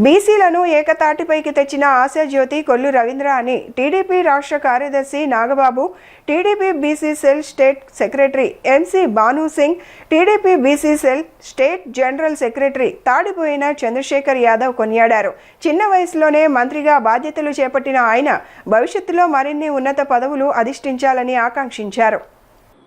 బీసీలను ఏకతాటిపైకి తెచ్చిన ఆశాజ్యోతి కొల్లు రవీంద్ర అని టీడీపీ రాష్ట్ర కార్యదర్శి Nagababu, TDP BC cell state secretary MC Bhanu Singh, TDP BC cell state general secretary Tadipoyina Chandrasekhar Yadav కొనియాడారు. చిన్న వయసులోనే మంత్రిగా బాధ్యతలు చేపట్టిన ఆయన భవిష్యత్తులో మరిన్ని ఉన్నత పదవులు అధిష్ఠించాలని ఆకాంక్షించారు.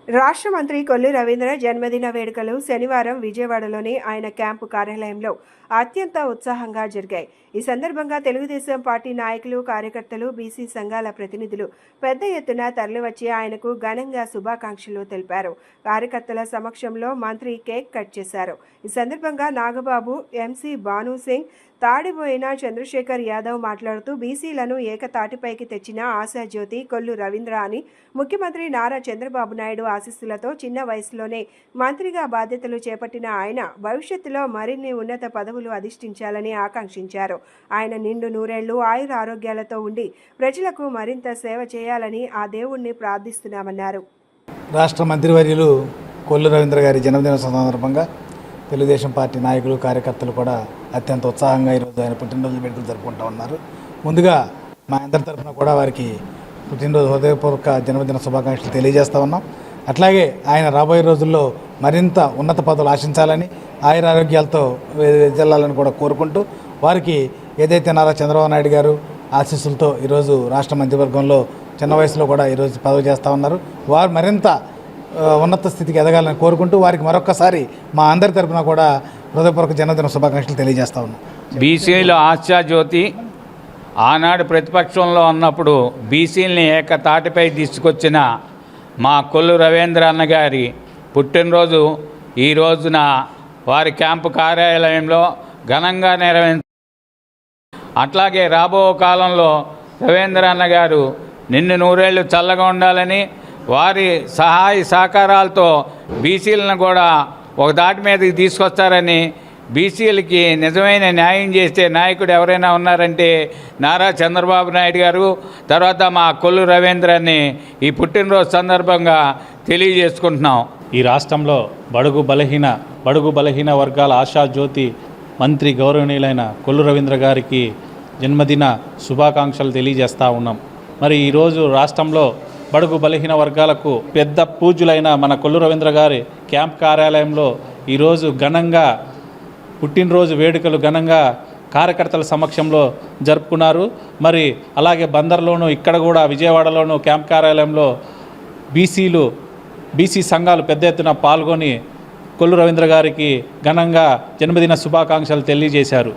రాష్ట్ర మంత్రి కొల్లు రవీంద్ర జన్మదిన వేడుకలు శనివారం విజయవాడలోని ఆయన క్యాంపు కార్యాలయంలో అత్యంత ఉత్సాహంగా జరిగాయి. ఈ సందర్భంగా తెలుగుదేశం పార్టీ నాయకులు, కార్యకర్తలు, బీసీ సంఘాల ప్రతినిధులు పెద్ద ఎత్తున తరలివచ్చి ఆయనకు ఘనంగా శుభాకాంక్షలు తెలిపారు. కార్యకర్తల సమక్షంలో మంత్రి కేక్ కట్ చేశారు. ఈ సందర్భంగా నాగబాబు, ఎంసీ భాను సింగ్, తాడిపోయిన చంద్రశేఖర్ యాదవ్ మాట్లాడుతూ బీసీలను ఏకతాటిపైకి తెచ్చిన ఆశాజ్యోతి కొల్లు రవీంద్ర అని, ముఖ్యమంత్రి నారా చంద్రబాబు నాయుడు ఆశీస్సులతో చిన్న వయసులోనే మంత్రిగా బాధ్యతలు చేపట్టిన ఆయన భవిష్యత్తులో మరిన్ని ఉన్నత పదవులు అధిష్ఠించాలని ఆకాంక్షించారు. ఆయన నిండు నూరేళ్లు ఆయుర ఆరోగ్యాలతో ఉండి ప్రజలకు మరింత సేవ చేయాలని ఆ దేవుణ్ణి ప్రార్థిస్తున్నామన్నారు. రాష్ట్ర మంత్రివర్యులు కొల్లు రవీంద్ర గారి జన్మదిన సందర్భంగా తెలుగుదేశం పార్టీ నాయకులు, కార్యకర్తలు కూడా అత్యంత ఉత్సాహంగా ఈరోజు ఆయన పుట్టినరోజు వేడుకలు జరుపుకుంటూ ఉన్నారు. ముందుగా మా అందరి తరఫున కూడా వారికి పుట్టినరోజు హృదయపూర్వక జన్మదిన శుభాకాంక్షలు తెలియజేస్తూ ఉన్నాం. అట్లాగే ఆయన రాబోయే రోజుల్లో మరింత ఉన్నత పదవులు ఆశించాలని, ఆయురారోగ్యాలతో వెదజల్లాలని కూడా కోరుకుంటూ, వారికి ఏదైతే నారా చంద్రబాబు నాయుడు గారు ఆశీస్సులతో ఈరోజు రాష్ట్ర మంత్రివర్గంలో చిన్న వయసులో కూడా ఈరోజు పదవి చేస్తూ ఉన్నారు, వారు మరింత ఉన్నత స్థితికి ఎదగాలని కోరుకుంటూ వారికి మరొకసారి మా అందరి తరఫున కూడా హృదయపూర్వక జన్మదిన శుభాకాంక్షలు తెలియజేస్తా ఉన్నాం. బీసీల ఆశాజ్యోతి ఆనాడు ప్రతిపక్షంలో ఉన్నప్పుడు బీసీలని ఏకతాటిపై తీసుకొచ్చిన మా కొల్లు రవీంద్ర అన్న గారి పుట్టినరోజు ఈ రోజున వారి క్యాంపు కార్యాలయంలో ఘనంగా అట్లాగే రాబో కాలంలో రవీంద్ర అన్న గారు నిన్ను నూరేళ్లు చల్లగా ఉండాలని, వారి సహాయ సహకారాలతో బీసీలను కూడా ఒక దాటి మీదకి తీసుకొస్తారని, బీసీలకి నిజమైన న్యాయం చేసే నాయకుడు ఎవరైనా ఉన్నారంటే నారా చంద్రబాబు నాయుడు గారు, తర్వాత మా కొల్లు రవీంద్రని ఈ పుట్టినరోజు సందర్భంగా తెలియజేసుకుంటున్నాం. ఈ రాష్ట్రంలో బడుగు బలహీన వర్గాల ఆశాజ్యోతి మంత్రి గౌరవనీయులైన కొల్లు రవీంద్ర గారికి జన్మదిన శుభాకాంక్షలు తెలియజేస్తూ ఉన్నాం. మరి ఈరోజు రాష్ట్రంలో బడుగు బలహీన వర్గాలకు పెద్ద పూజలైన మన కొల్లు రవీంద్ర గారి క్యాంప్ కార్యాలయంలో ఈరోజు ఘనంగా పుట్టినరోజు వేడుకలు ఘనంగా కార్యకర్తల సమక్షంలో జరుపుకున్నారు. మరి అలాగే బందర్లోను, ఇక్కడ కూడా విజయవాడలోను క్యాంప్ కార్యాలయంలో బీసీ సంఘాలు పెద్ద ఎత్తున పాల్గొని కొల్లు రవీంద్ర గారికి ఘనంగా జన్మదిన శుభాకాంక్షలు తెలియజేశారు.